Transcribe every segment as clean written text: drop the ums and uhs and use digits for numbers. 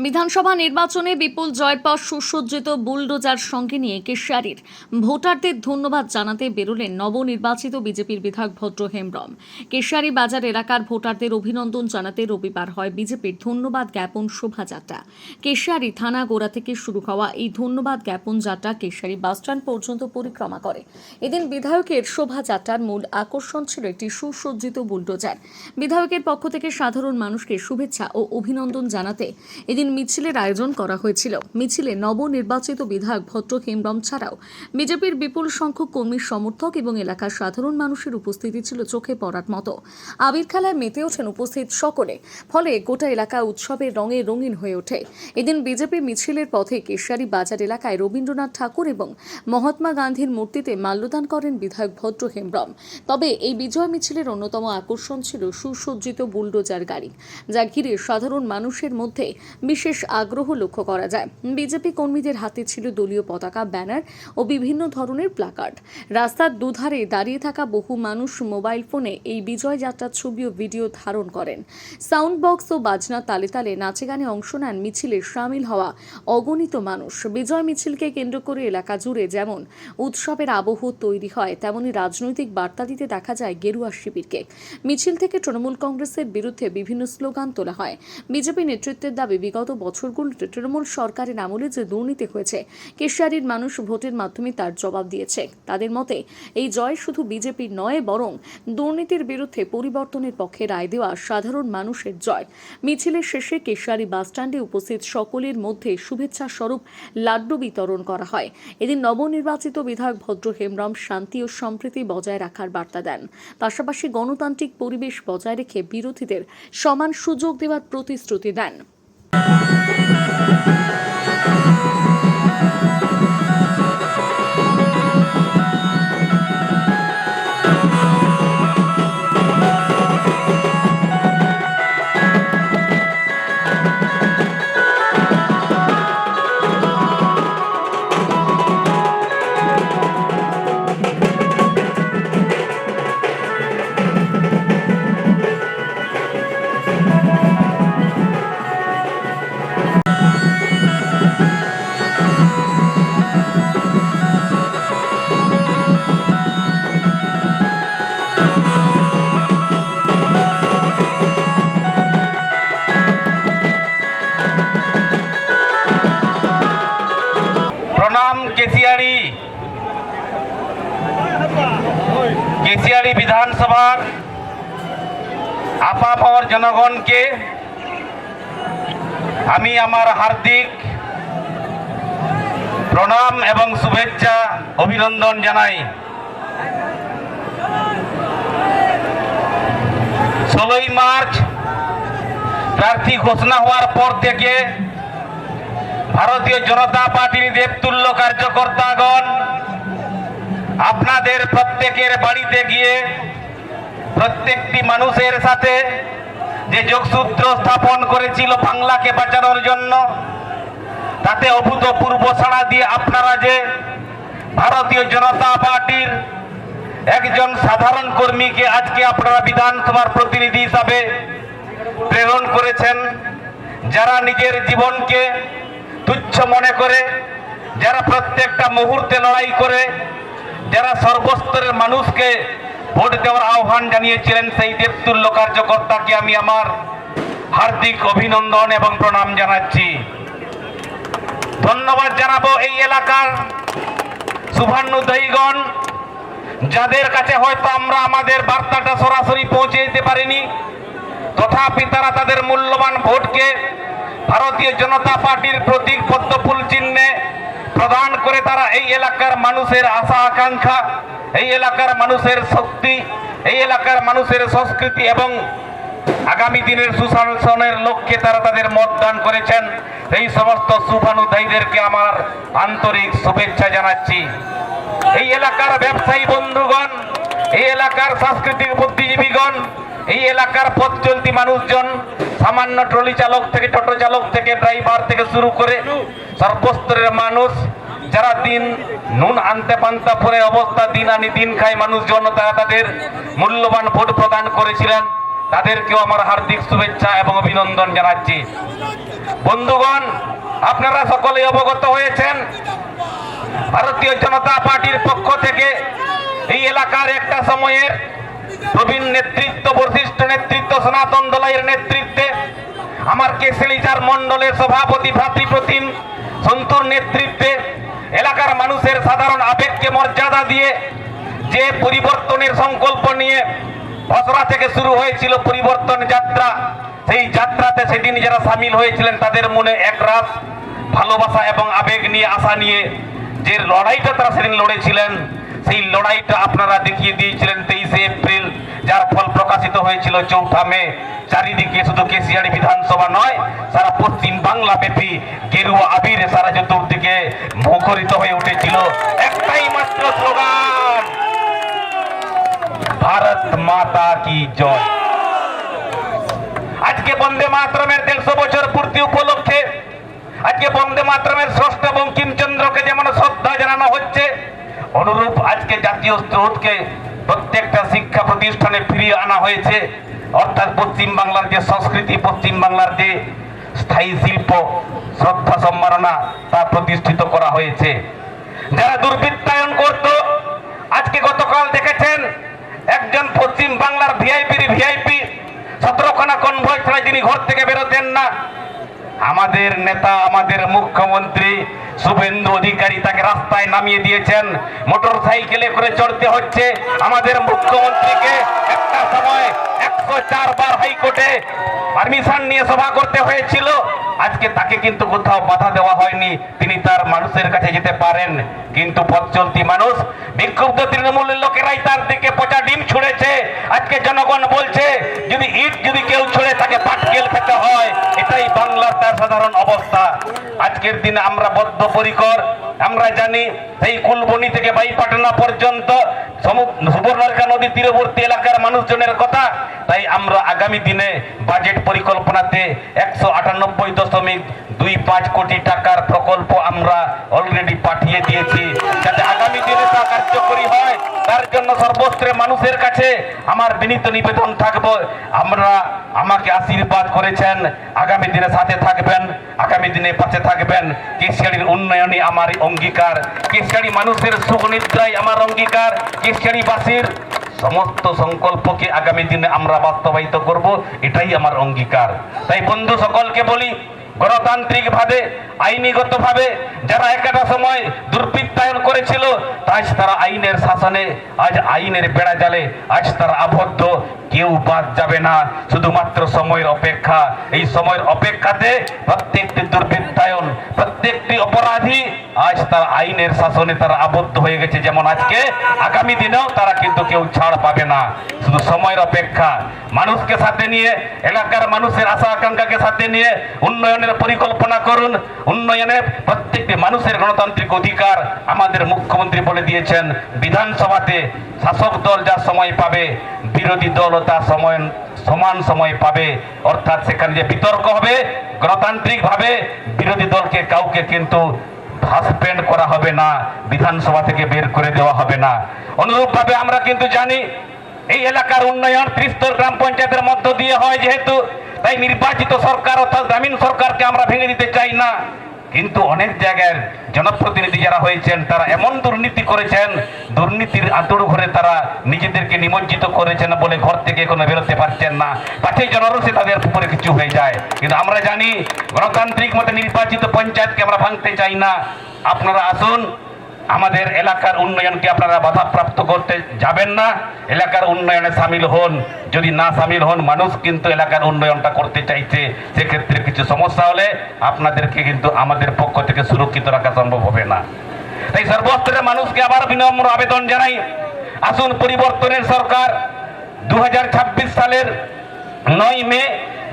বিধানসভা নির্বাচনে বিপুল জয়ের পর সুসজ্জিত বুলডোজার সঙ্গে নিয়ে কেশিয়ারির ভোটারদের ধন্যবাদ জানাতে বেরোলেন নবনির্বাচিত বিজেপির বিধায়ক ভদ্র হেমব্রম। কেশিয়ারি বাজার এলাকার ভোটারদের অভিনন্দন জানাতে রবিবার হয় বিজেপির ধন্যবাদ জ্ঞাপন শোভাযাত্রা। কেশিয়ারি থানা গোড়া থেকে শুরু হওয়া এই ধন্যবাদ জ্ঞাপন যাত্রা কেশিয়ারি বাসস্ট্যান্ড পর্যন্ত পরিক্রমা করে। এদিন বিধায়কের শোভাযাত্রার মূল আকর্ষণ ছিল একটি সুসজ্জিত বুলডোজার। বিধায়কের পক্ষ থেকে সাধারণ মানুষকে শুভেচ্ছা ও অভিনন্দন জানাতে এদিন মিছিলের আয়োজন করা হয়েছিল। মিছিলে নবনির্বাচিত বিধায়ক ভদ্র হেমব্রম ছাড়াও বিজেপির বিপুল সংখ্যক কর্মী সমর্থক এবং এলাকার সাধারণ মানুষের উপস্থিতি ছিল চোখে পড়ার মতো। আবির খেলায় মেতে ওঠেন উপস্থিত সকলে, ফলে গোটা এলাকা উৎসবের রঙে রঙিন হয়ে ওঠে। এদিন বিজেপি মিছিলের পথে কেশিয়ারি বাজার এলাকায় রবীন্দ্রনাথ ঠাকুর এবং মহাত্মা গান্ধীর মূর্তিতে মাল্যদান করেন বিধায়ক ভদ্র হেমব্রম। তবে এই বিজয় মিছিলের অন্যতম আকর্ষণ ছিল সুসজ্জিত বুলডোজার গাড়ি, যা ঘিরে সাধারণ মানুষের মধ্যে বিশেষ আগ্রহ লক্ষ্য করা যায়। বিজেপি কর্মীদের হাতে ছিল দলীয় পতাকা, ব্যানার ও বিভিন্ন ধরনের প্ল্যাকার্ড। রাস্তার দুধারে দাঁড়িয়ে থাকা বহু মানুষ মোবাইল ফোনে এই বিজয় যাত্রার ছবি ও ভিডিও ধারণ করেন। সাউন্ড বক্স ও বাজনা তালে তালে নাচে গানে অংশ নেন মিছিলে সামিল হওয়া অগণিত মানুষ। বিজয় মিছিলকে কেন্দ্র করে এলাকা জুড়ে যেমন উৎসবের আবহ তৈরি হয়, তেমনি রাজনৈতিক বার্তা দিতে দেখা যায় গেরুয়া শিবিরকে। মিছিল থেকে তৃণমূল কংগ্রেসের বিরুদ্ধে বিভিন্ন স্লোগান তোলা হয়। বিজেপি নেতৃত্বের দাবি, বিগত বছরগুলোতে তৃণমূল সরকারের আমলে যে দুর্নীতি হয়েছে, কেশিয়ারির মানুষ ভোটের মাধ্যমে তার জবাব দিয়েছে। তাদের মতে এই জয় শুধু বিজেপির নয়, বরং দুর্নীতির বিরুদ্ধে পরিবর্তনের পক্ষে রায় দেওয়া সাধারণ মানুষের জয়। মিছিলের শেষে কেশিয়ারি বাসস্ট্যান্ডে উপস্থিত সকলের মধ্যে শুভেচ্ছা স্বরূপ লাড্ডু বিতরণ করা হয়। এদিন নবনির্বাচিত বিধায়ক ভদ্র হেমব্রম শান্তি ও সম্প্রীতি বজায় রাখার বার্তা দেন। পাশাপাশি গণতান্ত্রিক পরিবেশ বজায় রেখে বিরোধীদের সমান সুযোগ দেওয়ার প্রতিশ্রুতি দেন। কেশিয়ারি বিধানসভার আপামর জনগণকে আমি আমার হার্দিক প্রণাম এবং শুভেচ্ছা অভিনন্দন জানাই। 16ই মার্চ প্রার্থী ঘোষণা হওয়ার পর থেকে ভারতীয় জনতা পার্টির দেবতুল্য কার্যকর্তাগণ আপনাদের প্রত্যেকের বাড়িতে গিয়ে প্রত্যেকটি মানুষের সাথে যে যোগসূত্র স্থাপন করেছিল বাংলাকে বাঁচানোর জন্য, তাতে অভূতপূর্ব সাড়া দিয়ে আপনারা যে ভারতীয় জনতা পার্টির একজন সাধারণ কর্মীকে আজকে আপনারা বিধানসভার প্রতিনিধি হিসাবে প্রেরণ করেছেন, যারা নিজের জীবনকে তুচ্ছ মনে করে, যারা প্রত্যেকটা মুহূর্তে লড়াই করে, যারা সর্বস্তরের মানুষকে ভোট দেওয়ার আহ্বান জানিয়েছিলেন, সেই দেবতুল্য কার্যকর্তাকে আমি আমার হার্দিক অভিনন্দন এবং প্রণাম জানাচ্ছি। ধন্যবাদ জানাবো এই এলাকার শুভান্যুধ্যায়ীগণ, যাদের কাছে হয়তো আমরা আমাদের বার্তাটা সরাসরি পৌঁছে দিতে পারিনি, তথাপি তারা তাদের মূল্যবান ভোটকে ভারতীয় জনতা পার্টির প্রতীক পদ্ম ফুল চিহ্নে প্রদান করে তারা এই এলাকার মানুষের আশা আকাঙ্ক্ষা, এই এলাকার মানুষের শক্তি, এই এলাকার মানুষের সংস্কৃতি এবং আগামী দিনের সুশাসনের লক্ষ্যে তারা তাদের মতদান করেছেন। এই সমস্ত শুভানুধ্যায়ীদেরকে আমার আন্তরিক শুভেচ্ছা জানাচ্ছি। এই এলাকার ব্যবসায়ী বন্ধুগণ, এই এলাকার সাংস্কৃতিক বুদ্ধিজীবীগণ, এই এলাকার পথ চলতি মানুষজন, সামান্য ট্রলি চালক থেকে টোটো চালক থেকে ড্রাইভার থেকে শুরু করে সর্বস্তরের মানুষ, যারা দিন নুন আনতে পান্তা পরে অবস্থা দিন আনি দিন খায় মানুষজন, তারা তাদের মূল্যবান ভোট প্রদান করেছিলেন। তাদেরকেও আমার হার্দিক শুভেচ্ছা এবং অভিনন্দন জানাচ্ছি। বন্ধুগণ, আপনারা সকলেই অবগত হয়েছেন, ভারতীয় জনতা পার্টির পক্ষ থেকে এই এলাকার একটা সময়ের প্রবীণ নেতৃত্ব, বর্ধিষ্ঠ নেতৃত্ব, সনাতন দলের নেতৃত্বে আমার কেশালীচার মণ্ডলের সভাপতি ভ্রাতৃপ্রতিম সন্তুর নেতৃত্বে এলাকার মানুষের সাধারণ আবেগকে মর্যাদা দিয়ে যে পরিবর্তনের সংকল্প নিয়ে বছরা থেকে শুরু হয়েছিল পরিবর্তন যাত্রা, সেই যাত্রাতে সেদিন যারা সামিল হয়েছিলেন তাদের মনে একরাশ ভালোবাসা এবং আবেগ নিয়ে, আশা নিয়ে যে লড়াইটা তারা সেদিন লড়েছিলেন, সেই লড়াইটা আপনারা দেখিয়ে দিয়েছিলেন 23শে এপ্রিল, যার ফল প্রকাশিত হয়েছিল 4 মে। চারিদিকে শুধু কেশিয়াড়ি বিধানসভা নয়, সারা পশ্চিম বাংলা ব্যাপী গেরুয়া আবির সারা চতুর্দিকে মুখরিত হয়ে উঠেছিল একটাই মাত্র স্লোগান, ভারত মাতা কি জয়। আজকে বন্দে মাতরমের 150 বছর পূর্তি উপলক্ষে আজকে বন্দে মাতরমের স্রষ্টা বঙ্কিমচন্দ্রকে যেমন শ্রদ্ধা জানানো হচ্ছে, অনুরূপ আজকে জাতীয় স্রোতকে প্রত্যেকটা শিক্ষা প্রতিষ্ঠানে ফিরিয়ে আনা হয়েছে। অর্থাৎ পশ্চিম বাংলার যে সংস্কৃতি, পশ্চিম বাংলার যে স্থায়ী শিল্প, শ্রদ্ধা সম্মাননা তা প্রতিষ্ঠিত করা হয়েছে। যারা দুর্বৃত্তায়ন করত, আজকে গতকাল দেখেছেন একজন পশ্চিম বাংলার ভিআইপি 17খানা কনভয় ছাড়া যিনি ঘর থেকে বেরোতেন না, আমাদের নেতা, আমাদের মুখ্যমন্ত্রী শুভেন্দু অধিকারী তাকে রাস্তায় নামিয়ে দিয়েছেন, মোটর সাইকেলে করে চড়তে হচ্ছে। আমাদের মুখ্যমন্ত্রীকে একটা সময় 104 বার হাইকোর্টে পারমিশন নিয়ে সভা করতে হয়েছিল, আজকে তাকে কিন্তু কোথাও বাধা দেওয়া হয়নি, তিনি তার মানুষের কাছে যেতে পারেন। কিন্তু পথ চলতি মানুষ, বিক্ষুব্ধ তৃণমূলের লোকেরাই তার দিকে পচা ডিম ছুঁড়েছে। আজকে জনগণ বলছে যদি ইট যদি কেউ ছুঁড়ে তাকে পাটকেল খেতে হয়, এটাই বাংলার তার সাধারণ অবস্থা। আজকের দিনে আমরা বদ্ধপরিকর, আমরা জানি এই কুলবনি থেকে বাইপাটনা পর্যন্ত সুবর্ণরেখা নদী তীরবর্তী এলাকার মানুষজনের কথা, তাই আমরা আগামী দিনে বাজেট পরিকল্পনাতে 198.25 কোটি টাকার প্রকল্প আমরা অলরেডি পাঠিয়ে দিয়েছি, যাতে আগামী দিনে তা কার্যকরী হয়। তার জন্য সর্বস্তরের মানুষের কাছে আমার বিনীত নিবেদন থাকবো, আমাকে আশীর্বাদ করেছেন, আগামী দিনে সাথে থাকবেন, আগামী দিনে পাশে থাকবেন। কেশিয়াড়ির উন্নয়নই আমার অঙ্গীকার, কেশিয়াড়ি মানুষের সুখনিদ্রাই আমার অঙ্গীকার, কেশিয়াড়িবাসীর সমস্ত সংকল্পকে আগামী দিনে আমরা বাস্তবায়িত করব, এটাই আমার অঙ্গীকার। তাই বন্ধু সকলকে বলি, গণতান্ত্রিক ভাবে, আইনিগত ভাবে যারা একটা সময় দুর্বৃত্তায়ন করেছিল, আজ তারা আইনের শাসনে, আজ আইনের বেড়া জালে আজ তারা আবদ্ধ, কেউ বাদ যাবে না, শুধুমাত্র সময়ের অপেক্ষা। এই সময়ের অপেক্ষাতে প্রত্যেকটি দুর্বৃত্তায়ন, প্রত্যেকটি অপরাধী আজ তারা আইনের শাসনে তারা আবদ্ধ হয়ে গেছে, যেমন আজকে, আগামী দিনেও তারা কিন্তু কেউ ছাড় পাবে না। শুধু সময়ের অপেক্ষা। মানুষকে সাথে নিয়ে, এলাকার মানুষের আশা আকাঙ্ক্ষাকে সাথে নিয়ে উন্নয়নের পরিকল্পনা করুন। উন্নয়নের প্রত্যেকটি মানুষের গণতান্ত্রিক অধিকার আমাদের মুখ্যমন্ত্রী বলে দিয়েছেন। বিধানসভাতে শাসক দল যা সময় পাবে, বিরোধী দলও তা সমান সময় পাবে। অর্থাৎ সেখানে যে বিতর্ক হবে, গণতান্ত্রিক ভাবে বিরোধী দলকে কাউকে কিন্তু সাসপেন্ড করা হবে না, বিধানসভা থেকে বের করে দেওয়া হবে না। অনুরূপভাবে আমরা কিন্তু জানি এই এলাকার উন্নয়ন ত্রিস্তর গ্রাম পঞ্চায়েতের মধ্য দিয়ে হয় যেহেতু, তাই নির্বাচিত সরকার অর্থাৎ গ্রামীণ সরকারকে আমরা ভেঙে দিতে চাই না। কিন্তু অনেক জায়গায় জনপ্রতিনিধি যারা হয়েছেন তারা এমন দুর্নীতি করেছেন, দুর্নীতির আঁতুড় ঘরে তারা নিজেদেরকে নিমজ্জিত করেছেন বলে ঘর থেকে এখনো বেরোতে পারছেন না, পাঠিয়ে জনরসে তাদের উপরে কিছু হয়ে যায়। কিন্তু আমরা জানি গণতান্ত্রিক মতে নির্বাচিত পঞ্চায়েতকে আমরা ভাঙতে চাই না। আপনারা আসুন, আমাদের এলাকার উন্নয়নকে আপনারা বাধাপ্রাপ্ত করতে যাবেন না, এলাকার উন্নয়নে সামিল হন। যদি না সামিল হন, মানুষ কিন্তু এলাকার উন্নয়নটা করতে চাইছে, সেক্ষেত্রে কিছু সমস্যা হলে আপনাদেরকে কিন্তু আমাদের পক্ষ থেকে সুরক্ষিত রাখা সম্ভব হবে না। তাই সর্বস্তরের মানুষকে আবার বিনম্র আবেদন জানাই, আসুন পরিবর্তনের সরকার 2026 সালের 9 মে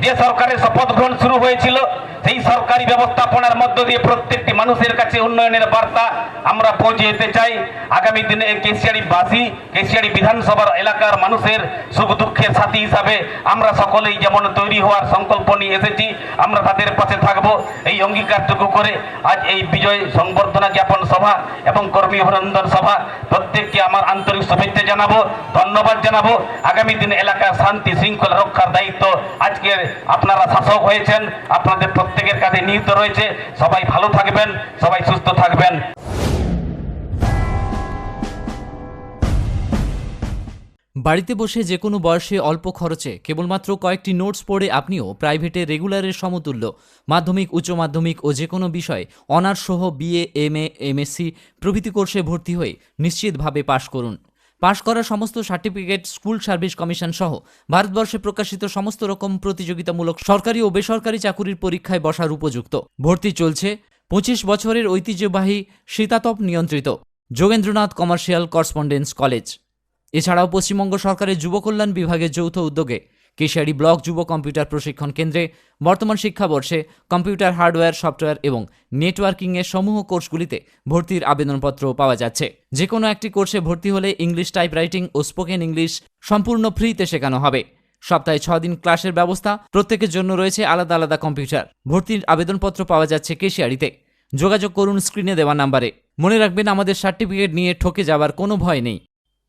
যে সরকারের শপথ গ্রহণ শুরু হয়েছিল সেই সরকারি ব্যবস্থাপনার মধ্য দিয়ে প্রত্যেকটি মানুষের কাছে উন্নয়নের বার্তা আমরা পৌঁছে দিতে চাই। আগামী দিনে কেশিয়াড়িবাসী, কেশিয়াড়ি বিধানসভার এলাকার মানুষের সুখ দুঃখের সাথী হিসাবে আমরা সকলেই যেমন তৈরি হওয়ার সংকল্প নিয়ে এসেছি, আমরা তাদের পাশে থাকব। এই অঙ্গীকারটুকু করে আজ এই বিজয় সংবর্ধনা জ্ঞাপন সভা এবং কর্মী অভিনন্দন সভা প্রত্যেককে আমার আন্তরিক শুভেচ্ছা জানাবো, ধন্যবাদ জানাবো। আগামী দিনে এলাকার শান্তি শৃঙ্খলা রক্ষার দায়িত্ব আজকের আপনারা শাসক হয়েছেন, আপনাদের প্রত্যেকের কাছে নিহিত রয়েছে। সবাই ভালো থাকবেন, সবাই সুস্থ থাকবেন। বাড়িতে বসে যে কোনো বয়সে অল্প খরচে কেবলমাত্র কয়েকটি নোটস পড়ে আপনিও প্রাইভেটে রেগুলারের সমতুল্য মাধ্যমিক, উচ্চ মাধ্যমিক ও যে কোনো বিষয় অনার্স সহ বিএ, এমএ, এমএসসি প্রভৃতি কোর্সে ভর্তি হয়ে নিশ্চিতভাবে পাশ করুন। পাশ করা সমস্ত সার্টিফিকেট স্কুল সার্ভিস কমিশন সহ ভারতবর্ষে প্রকাশিত সমস্ত রকম প্রতিযোগিতামূলক সরকারি ও বেসরকারি চাকুরির পরীক্ষায় বসার উপযুক্ত। ভর্তি চলছে 25 বছরের ঐতিহ্যবাহী শীতাতপ নিয়ন্ত্রিত যোগেন্দ্রনাথ কমার্শিয়াল করসপন্ডেন্স কলেজ। এছাড়াও পশ্চিমবঙ্গ সরকারের যুব কল্যাণ বিভাগের যৌথ উদ্যোগে কেশিয়াড়ি ব্লক যুব কম্পিউটার প্রশিক্ষণ কেন্দ্রে বর্তমান শিক্ষাবর্ষে কম্পিউটার হার্ডওয়্যার, সফটওয়্যার এবং নেটওয়ার্কিংয়ের সমূহ কোর্সগুলিতে ভর্তির আবেদনপত্র পাওয়া যাচ্ছে। যে কোনো একটি কোর্সে ভর্তি হলে ইংলিশ টাইপরাইটিং ও স্পোকেন ইংলিশ সম্পূর্ণ ফ্রিতে শেখানো হবে। সপ্তাহে 6 দিন ক্লাসের ব্যবস্থা, প্রত্যেকের জন্য রয়েছে আলাদা আলাদা কম্পিউটার। ভর্তির আবেদনপত্র পাওয়া যাচ্ছে কেশিয়াড়িতে। যোগাযোগ করুন স্ক্রিনে দেওয়া নাম্বারে। মনে রাখবেন, আমাদের সার্টিফিকেট নিয়ে ঠকে যাওয়ার কোনো ভয় নেই।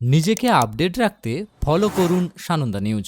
নিজেকে আপডেট রাখতে ফলো করুন সানন্দা নিউজ।